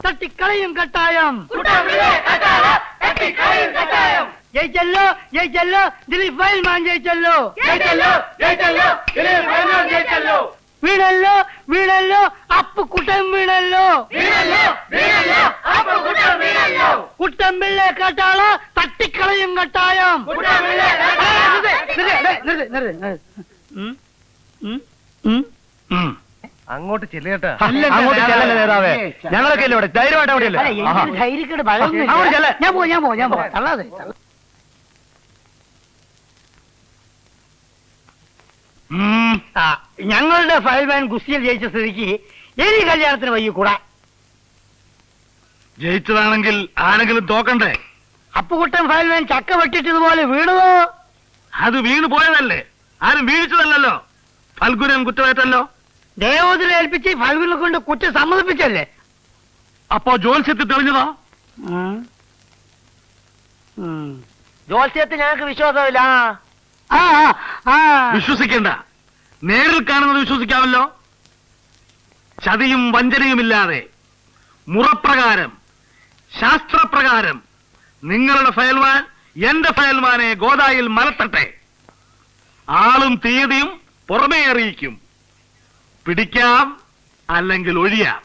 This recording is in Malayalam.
തട്ടിക്കളയും കട്ടായം. ജയിച്ചല്ലോ ജയിച്ചല്ലോ ദിലീപ് ഫയൽമാൻ ജയിച്ചല്ലോ. വീണല്ലോ വീണല്ലോ അപ്പുക്കുട്ടൻ വീണല്ലോ. കുട്ടമ്പിള്ളെ കട്ടാള തട്ടിക്കളയും കട്ടായം. അങ്ങോട്ട് ചെല്ലേട്ടാ. അങ്ങോട്ട് ചെല്ലല്ലേ നേതാവേ, ഞങ്ങളൊക്കെ അല്ലേ ഇവിടെ ധൈര്യമായിട്ട് അവിടെയല്ലേ. ധൈര്യക്കേട് ഞാൻ പോവാ തള്ളാതെ. ഞങ്ങളുടെ ഫയൽമാൻ ഗുസ്തിയിൽ ജയിച്ച സ്ഥിതിക്ക് ഇനി കല്യാണത്തിന് വൈകൂടാ. ജയിച്ചതാണെങ്കിൽ ആരെങ്കിലും തോക്കണ്ടേ? അപ്പുകുട്ടൻ ഫയൽമാൻ ചക്ക വെട്ടിട്ടതുപോലെ വീണതോ? അത് വീണു പോയതല്ലേ, ആരും വീഴ്ചതല്ലോ. ഫൽഗുനൻ കുറ്റമേറ്റല്ലോ. ദേവോദരെ ഏൽപ്പിച്ച് ഫൽഗുനെ കൊണ്ട് കുറ്റം സമ്മതിപ്പിച്ചല്ലേ. അപ്പോ ജോത്സ്യത്തിൽ തെളിഞ്ഞതോ? ജോത്സ്യത്തിൽ ഞങ്ങൾക്ക് വിശ്വാസമില്ല. വിശ്വസിക്കണ്ട, നേരിൽ കാണുന്നത് വിശ്വസിക്കാമല്ലോ. ചതിയും വഞ്ചനയുമില്ലാതെ മുറപ്രകാരം ശാസ്ത്രപ്രകാരം നിങ്ങളുടെ ഫയൽമാൻ എന്റെ ഫയൽമാനെ ഗോദായിൽ മലത്തട്ടെ. ആളും തീയതിയും പുറമേ അറിയിക്കും. പിടിക്കാം അല്ലെങ്കിൽ ഒഴിയാം.